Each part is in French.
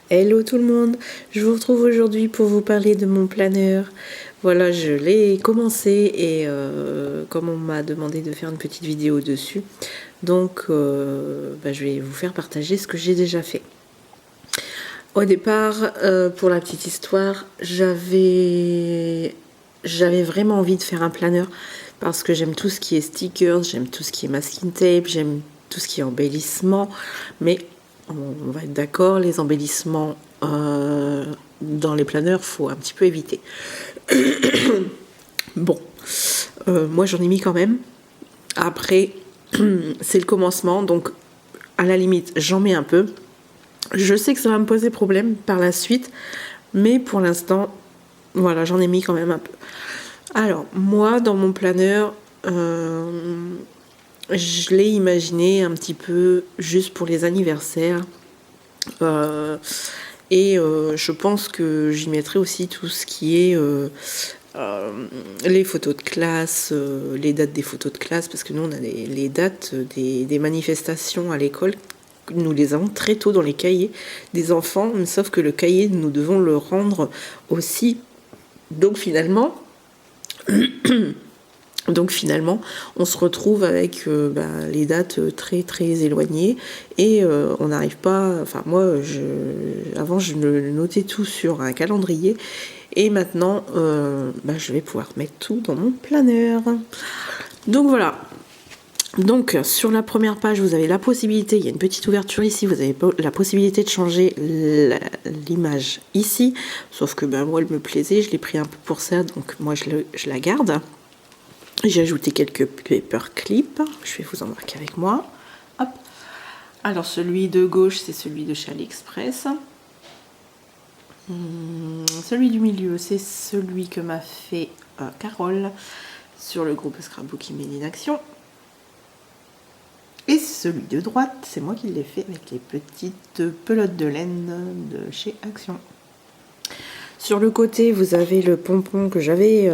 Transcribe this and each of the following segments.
Hello tout le monde, je vous retrouve aujourd'hui pour vous parler de mon planeur. Voilà, je l'ai commencé et comme on m'a demandé de faire une petite vidéo dessus, donc je vais vous faire partager ce que j'ai déjà fait. Au départ, pour la petite histoire, j'avais vraiment envie de faire un planeur parce que j'aime tout ce qui est stickers, j'aime tout ce qui est masking tape, j'aime tout ce qui est embellissement, mais on va être d'accord, les embellissements dans les planeurs, faut un petit peu éviter. Bon, moi j'en ai mis quand même. Après, c'est le commencement, donc à la limite, j'en mets un peu. Je sais que ça va me poser problème par la suite, mais pour l'instant, voilà, j'en ai mis quand même un peu. Alors, moi, dans mon planeur, je l'ai imaginé un petit peu juste pour les anniversaires. Je pense que j'y mettrai aussi tout ce qui est les photos de classe, les dates des photos de classe, parce que nous on a les dates des manifestations à l'école, nous les avons très tôt dans les cahiers des enfants, sauf que le cahier nous devons le rendre aussi. Donc finalement on se retrouve avec les dates très très éloignées et on n'arrive pas. Enfin moi, avant je le notais tout sur un calendrier et maintenant je vais pouvoir mettre tout dans mon planeur. Donc voilà. Donc sur la première page, vous avez la possibilité, il y a une petite ouverture ici, vous avez la possibilité de changer l'image ici, sauf que moi elle me plaisait, je l'ai pris un peu pour ça, donc moi je la garde. J'ai ajouté quelques paper clips, je vais vous en marquer avec moi. Hop. Alors celui de gauche, c'est celui de chez AliExpress. Celui du milieu, c'est celui que m'a fait Carole sur le groupe Scrapbooking Made in Action. Et celui de droite, c'est moi qui l'ai fait avec les petites pelotes de laine de chez Action. Sur le côté, vous avez le pompon que j'avais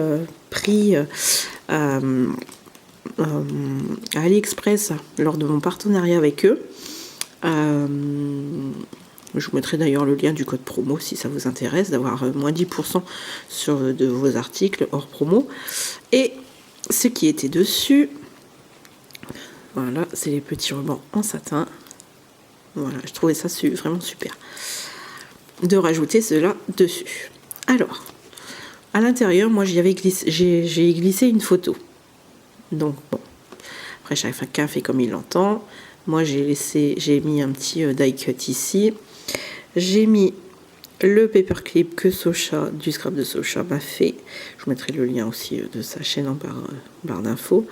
pris à AliExpress lors de mon partenariat avec eux. Je vous mettrai d'ailleurs le lien du code promo si ça vous intéresse, d'avoir moins 10% sur de vos articles hors promo. Et ce qui était dessus, voilà, c'est les petits rubans en satin. Voilà, je trouvais ça vraiment super de rajouter cela dessus. Alors, à l'intérieur, moi j'ai glissé une photo. Donc bon, après chacun fait comme il l'entend. Moi j'ai mis un petit die cut ici. J'ai mis le paperclip que Socha, du scrap de Socha, m'a fait. Je vous mettrai le lien aussi de sa chaîne en barre d'infos.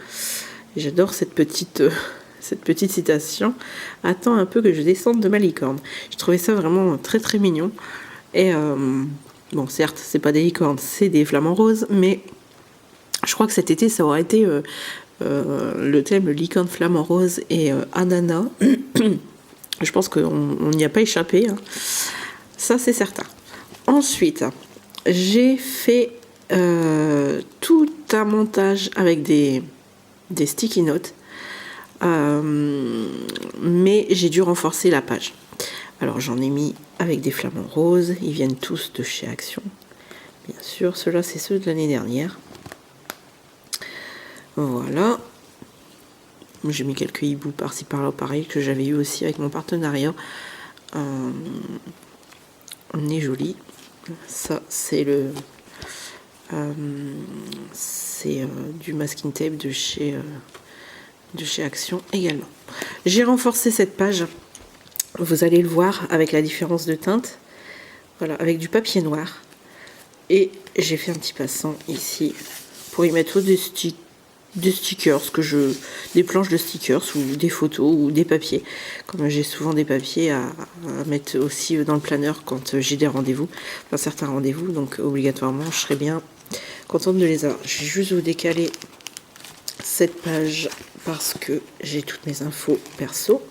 J'adore cette petite citation. Attends un peu que je descende de ma licorne. Je trouvais ça vraiment très très mignon. Et bon, certes, c'est pas des licornes, c'est des flamants roses, mais je crois que cet été, ça aurait été le thème licorne, flamant rose et ananas. Je pense qu'on n'y a pas échappé. Hein. Ça, c'est certain. Ensuite, j'ai fait tout un montage avec des sticky notes. Mais j'ai dû renforcer la page. Alors, j'en ai mis avec des flamants roses. Ils viennent tous de chez Action. Bien sûr, ceux-là, c'est ceux de l'année dernière. Voilà. J'ai mis quelques hiboux par-ci par-là, pareil, que j'avais eu aussi avec mon partenariat. On est joli. Ça, c'est du masking tape de chez Action également. J'ai renforcé cette page. Vous allez le voir avec la différence de teinte. Voilà, avec du papier noir. Et j'ai fait un petit passant ici pour y mettre des stickers, des planches de stickers ou des photos ou des papiers. Comme j'ai souvent des papiers à mettre aussi dans le planeur quand j'ai des rendez-vous, enfin certains rendez-vous, donc obligatoirement je serais bien contente de les avoir. Je vais juste vous décaler cette page parce que j'ai toutes mes infos perso.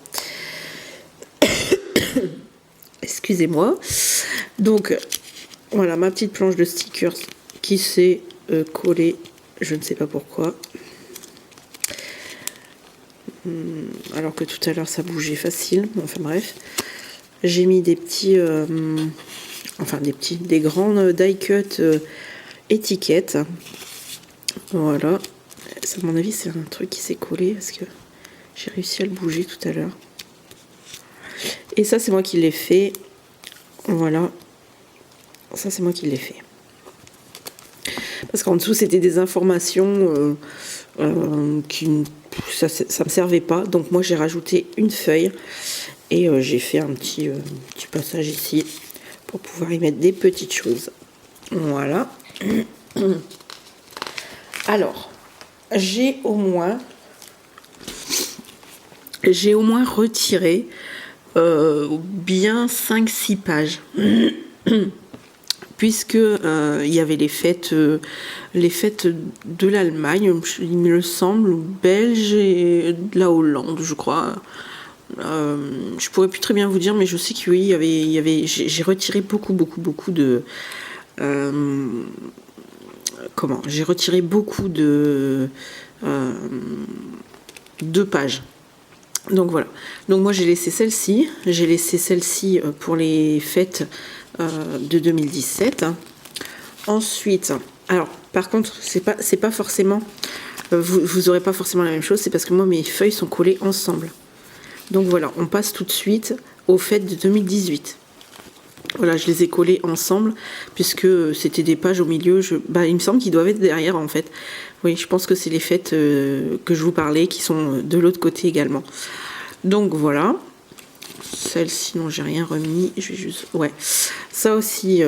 Excusez-moi. Donc voilà ma petite planche de stickers qui s'est collée, je ne sais pas pourquoi. Alors que tout à l'heure ça bougeait facile, enfin bref. J'ai mis des petits, des grandes die cut étiquettes. Voilà. Ça, à mon avis, c'est un truc qui s'est collé parce que j'ai réussi à le bouger tout à l'heure. Et ça, c'est moi qui l'ai fait. Voilà. Ça, c'est moi qui l'ai fait. Parce qu'en dessous, c'était des informations qui... Ça me servait pas. Donc, moi, j'ai rajouté une feuille. Et j'ai fait un petit passage ici pour pouvoir y mettre des petites choses. Voilà. Alors, j'ai au moins retiré bien 5-6 pages. Puisque il y avait les fêtes de l'Allemagne, il me semble, Belge et de la Hollande, je crois. Je pourrais plus très bien vous dire, mais je sais que oui, j'ai retiré beaucoup de j'ai retiré beaucoup de pages. Donc voilà. Donc moi j'ai laissé celle-ci pour les fêtes de 2017. Ensuite, alors par contre c'est pas forcément vous aurez pas forcément la même chose, c'est parce que moi mes feuilles sont collées ensemble. Donc voilà, on passe tout de suite aux fêtes de 2018. Voilà, je les ai collées ensemble, puisque c'était des pages au milieu. Il me semble qu'ils doivent être derrière, en fait. Oui, je pense que c'est les fêtes que je vous parlais, qui sont de l'autre côté également. Donc voilà. Celle-ci, non, j'ai rien remis. Je vais juste... Ouais. Ça aussi,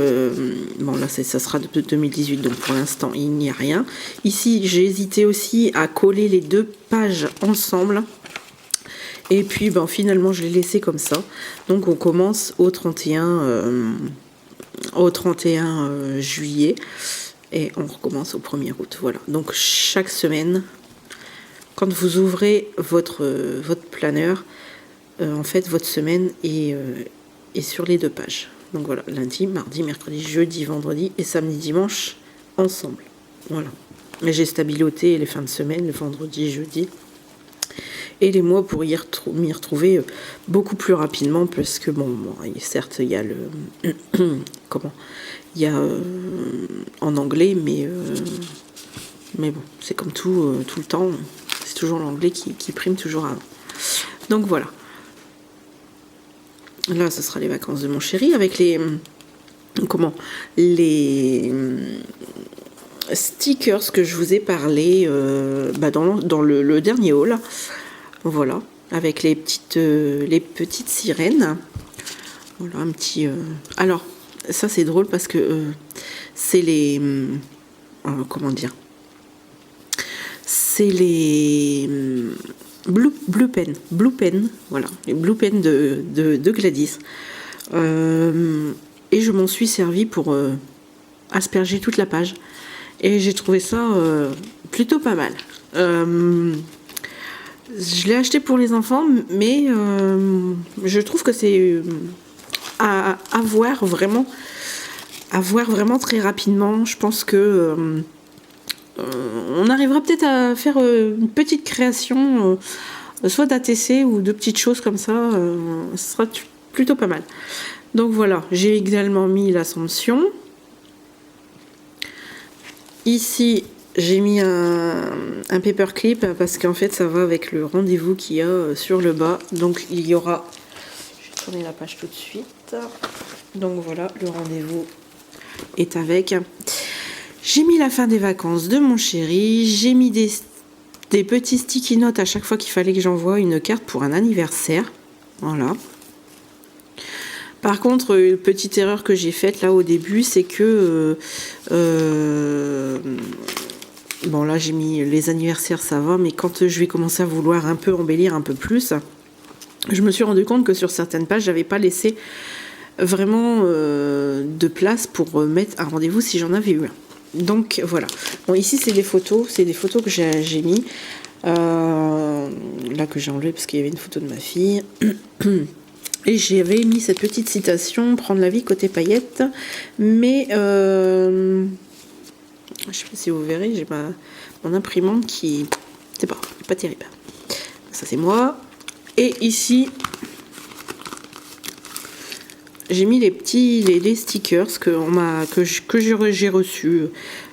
bon là, ça sera de 2018, donc pour l'instant, il n'y a rien. Ici, j'ai hésité aussi à coller les deux pages ensemble. Et puis finalement je l'ai laissé comme ça. Donc on commence au 31 juillet et on recommence au 1er août. Voilà. Donc chaque semaine, quand vous ouvrez votre planeur, en fait votre semaine est sur les deux pages. Donc voilà, lundi, mardi, mercredi, jeudi, vendredi et samedi, dimanche ensemble. Voilà. Mais j'ai stabiloté les fins de semaine, le vendredi, jeudi. Et les mois pour m'y retrouver beaucoup plus rapidement, parce que certes il y a il y a en anglais, mais bon, c'est comme tout le temps, c'est toujours l'anglais qui prime toujours avant. Donc voilà. Là, ce sera les vacances de mon chéri avec les stickers que je vous ai parlé dans le dernier haul. Voilà, avec les petites sirènes. Voilà, un petit... Alors, ça c'est drôle parce que c'est les... comment dire ? C'est les Blue Pen, voilà, les Blue Pen de Gladys. Et je m'en suis servi pour asperger toute la page. Et j'ai trouvé ça plutôt pas mal. Je l'ai acheté pour les enfants, mais je trouve que c'est à voir vraiment très rapidement. Je pense que on arrivera peut-être à faire une petite création, soit d'ATC ou de petites choses comme ça. Ce sera plutôt pas mal. Donc voilà, j'ai également mis l'Assomption. Ici, j'ai mis un paperclip parce qu'en fait ça va avec le rendez-vous qu'il y a sur le bas. Donc il y aura... Je vais tourner la page tout de suite. Donc voilà, le rendez-vous est avec. J'ai mis la fin des vacances de mon chéri. J'ai mis des petits sticky notes à chaque fois qu'il fallait que j'envoie une carte pour un anniversaire. Voilà. Par contre, une petite erreur que j'ai faite là au début, c'est que bon là j'ai mis les anniversaires, ça va, mais quand je vais commencer à vouloir un peu embellir un peu plus, je me suis rendu compte que sur certaines pages, j'avais pas laissé vraiment de place pour mettre un rendez-vous si j'en avais eu un. Donc voilà. Bon, ici c'est des photos que j'ai mis là, que j'ai enlevé parce qu'il y avait une photo de ma fille. Et j'avais mis cette petite citation, prendre la vie côté paillettes, mais je sais pas si vous verrez, j'ai mon imprimante qui, c'est pas terrible. Ça c'est moi. Et ici, j'ai mis les stickers que j'ai reçus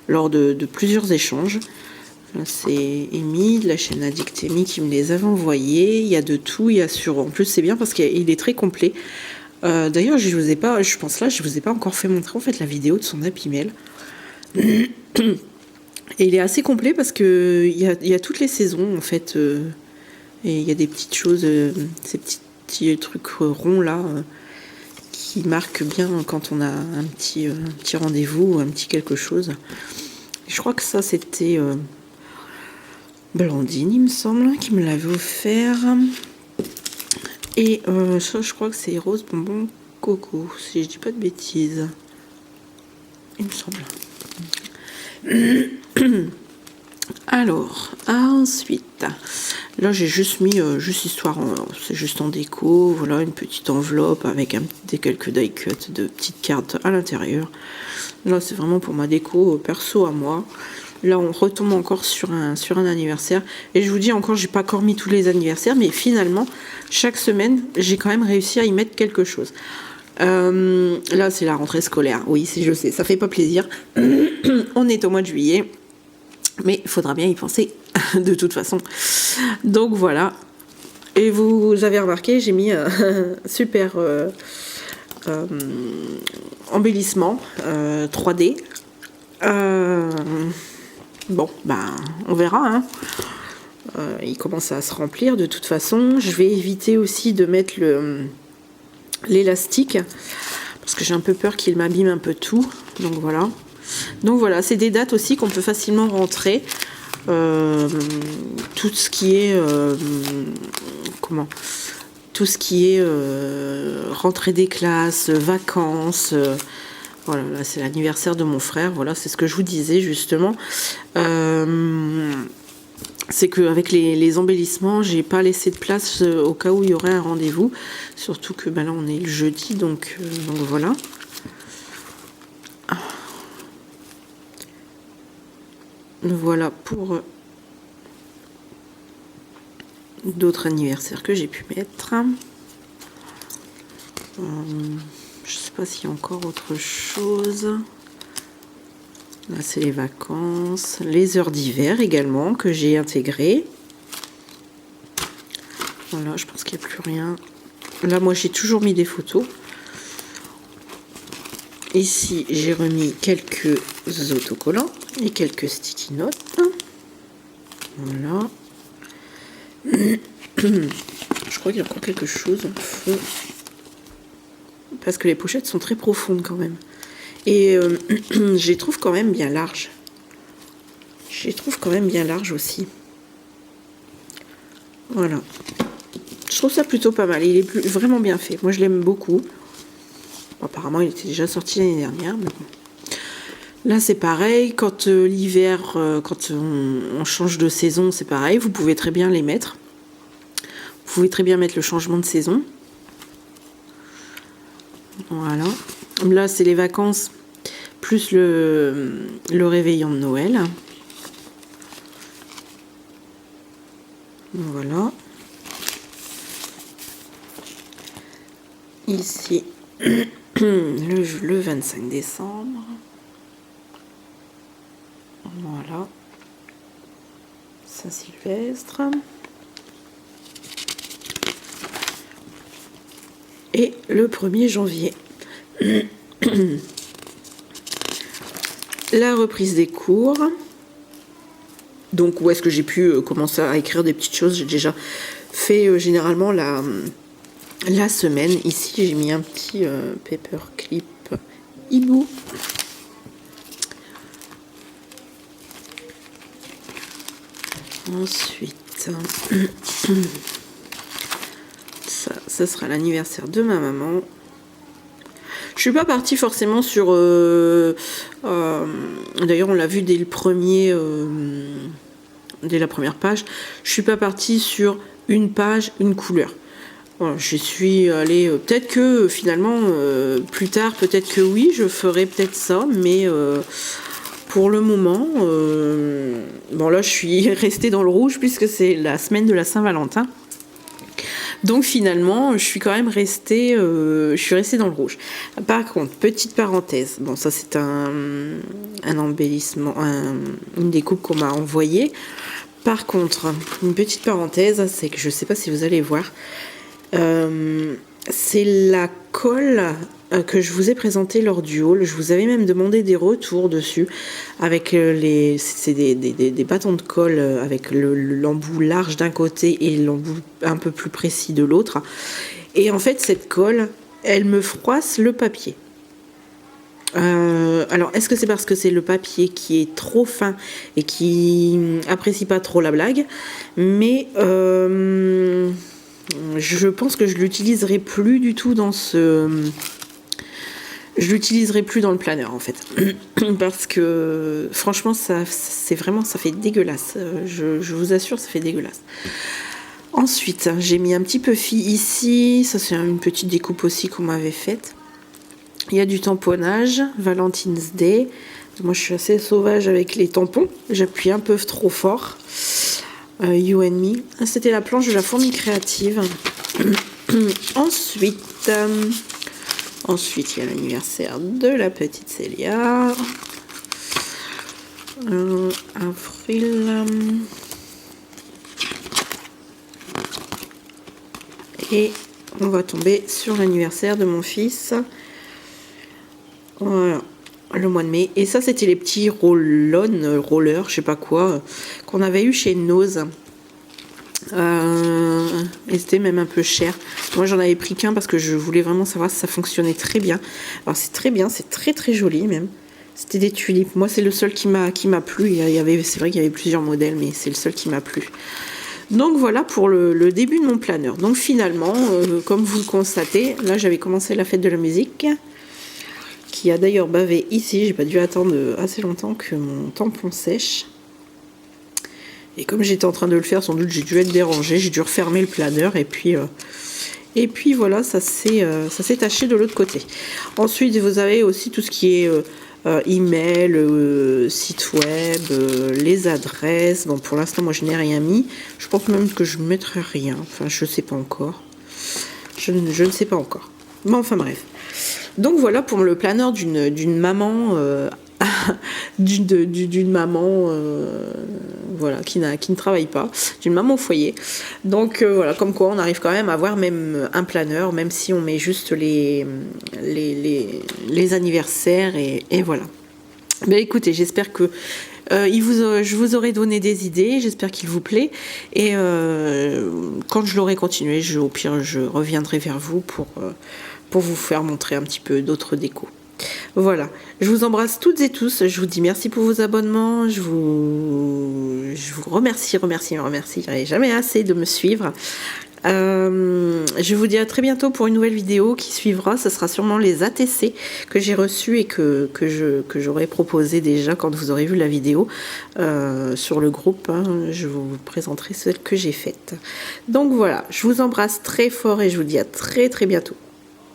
lors de plusieurs échanges. C'est Amy de la chaîne Addict Amy qui me les avait envoyés. Il y a de tout, il y a en plus c'est bien parce qu'il est très complet. D'ailleurs je vous ai pas encore fait montrer en fait la vidéo de son Happy Mail. Et il est assez complet parce que il y a toutes les saisons en fait, et il y a des petites choses, ces petits trucs ronds là, qui marquent bien quand on a un petit rendez-vous ou un petit quelque chose. Et je crois que ça c'était Blandine, il me semble, qui me l'avait offert. Et ça, je crois que c'est Rose Bonbon Coco, si je dis pas de bêtises. Il me semble. Alors, ensuite, là j'ai juste mis, juste histoire, c'est juste en déco, voilà, une petite enveloppe avec quelques die cuts de petites cartes à l'intérieur. Là c'est vraiment pour ma déco perso à moi. Là, on retombe encore sur un anniversaire. Et je vous dis encore, j'ai pas encore mis tous les anniversaires, mais finalement, chaque semaine, j'ai quand même réussi à y mettre quelque chose. Là, c'est la rentrée scolaire. Oui, je sais, ça fait pas plaisir. On est au mois de juillet, mais il faudra bien y penser de toute façon. Donc voilà. Et vous avez remarqué, j'ai mis un super embellissement 3D. Bon, ben, on verra. Hein. Il commence à se remplir de toute façon. Je vais éviter aussi de mettre l'élastique parce que j'ai un peu peur qu'il m'abîme un peu tout. Donc voilà, c'est des dates aussi qu'on peut facilement rentrer. Tout ce qui est rentrée des classes, vacances. Voilà, là c'est l'anniversaire de mon frère. Voilà, c'est ce que je vous disais justement. C'est qu'avec les embellissements, j'ai pas laissé de place au cas où il y aurait un rendez-vous. Surtout que là on est le jeudi, donc voilà. Voilà pour d'autres anniversaires que j'ai pu mettre. Je sais pas s'il y a encore autre chose. Là, c'est les vacances. Les heures d'hiver également que j'ai intégrées. Voilà, je pense qu'il n'y a plus rien. Là, moi, j'ai toujours mis des photos. Ici, j'ai remis quelques autocollants et quelques sticky notes. Voilà. Je crois qu'il y a encore quelque chose en fond. Parce que les pochettes sont très profondes quand même. Et je les trouve quand même bien larges. Je les trouve quand même bien larges aussi. Voilà. Je trouve ça plutôt pas mal. Il est vraiment bien fait. Moi, je l'aime beaucoup. Bon, apparemment, il était déjà sorti l'année dernière. Mais bon. Là, c'est pareil. Quand l'hiver, quand on change de saison, c'est pareil. Vous pouvez très bien les mettre. Vous pouvez très bien mettre le changement de saison. Voilà. Là, c'est les vacances plus le réveillon de Noël. Voilà. Ici, le 25 décembre. Voilà. Saint-Sylvestre. Et le 1er janvier. La reprise des cours. Donc où est-ce que j'ai pu commencer à écrire des petites choses. J'ai déjà fait généralement la semaine. Ici j'ai mis un petit paperclip hibou. Ensuite ça sera l'anniversaire de ma maman. Je suis pas partie forcément sur d'ailleurs on l'a vu dès la première page. Je suis pas partie sur une page, une couleur. Voilà, je suis allée peut-être que finalement plus tard, peut-être que oui, je ferai peut-être ça, mais pour le moment bon là je suis restée dans le rouge puisque c'est la semaine de la Saint-Valentin. Donc finalement, je suis quand même restée, je suis restée dans le rouge. Par contre, petite parenthèse, bon ça c'est un embellissement, une découpe qu'on m'a envoyée. Par contre, une petite parenthèse, c'est que je sais pas si vous allez voir, c'est la colle que je vous ai présentée lors du haul. Je vous avais même demandé des retours dessus avec c'est des bâtons de colle avec l'embout large d'un côté et l'embout un peu plus précis de l'autre. Et en fait, cette colle, elle me froisse le papier. Alors, est-ce que c'est parce que c'est le papier qui est trop fin et qui apprécie pas trop la blague? Mais je pense que je l'utiliserai plus du tout dans ce... Je l'utiliserai plus dans le planeur en fait. Parce que franchement, c'est vraiment, ça fait dégueulasse. Je vous assure, ça fait dégueulasse. Ensuite, j'ai mis un petit peu fille ici. Ça, c'est une petite découpe aussi qu'on m'avait faite. Il y a du tamponnage, Valentine's Day. Moi, je suis assez sauvage avec les tampons. J'appuie un peu trop fort. You and Me. C'était la planche de la fourmi créative. Ensuite, il y a l'anniversaire de la petite Célia. Avril. Et on va tomber sur l'anniversaire de mon fils. Voilà, le mois de mai. Et ça, c'était les petits rollers, je sais pas quoi, qu'on avait eu chez Nose. Et c'était même un peu cher. Moi, j'en avais pris qu'un parce que je voulais vraiment savoir si ça fonctionnait très bien. Alors, c'est très bien, c'est très très joli même. C'était des tulipes. Moi, c'est le seul qui m'a plu. C'est vrai qu'il y avait plusieurs modèles, mais c'est le seul qui m'a plu. Donc voilà pour le début de mon planeur. Donc finalement, comme vous le constatez, là, j'avais commencé la fête de la musique, qui a d'ailleurs bavé ici. J'ai pas dû attendre assez longtemps que mon tampon sèche. Et comme j'étais en train de le faire, sans doute j'ai dû être dérangée. J'ai dû refermer le planeur et puis voilà, ça s'est taché de l'autre côté. Ensuite, vous avez aussi tout ce qui est email, site web, les adresses. Bon, pour l'instant, moi je n'ai rien mis. Je pense même que je ne mettrai rien. Enfin, je sais pas encore. Je ne sais pas encore. Mais enfin bref. Donc voilà pour le planeur d'une maman d'une maman voilà, qui ne travaille pas, d'une maman au foyer. Donc voilà, comme quoi on arrive quand même à avoir même un planeur, même si on met juste les anniversaires et voilà. Ben écoutez, j'espère que je vous aurai donné des idées, j'espère qu'il vous plaît, et quand je l'aurai continué, au pire je reviendrai vers vous pour vous faire montrer un petit peu d'autres décos. Voilà, je vous embrasse toutes et tous, je vous dis merci pour vos abonnements, je vous remercierai jamais assez de me suivre. Je vous dis à très bientôt pour une nouvelle vidéo qui suivra. Ce sera sûrement les ATC que j'ai reçus et que j'aurai proposé déjà quand vous aurez vu la vidéo sur le groupe. Je vous présenterai celle que j'ai faite. Donc voilà, je vous embrasse très fort et je vous dis à très très bientôt.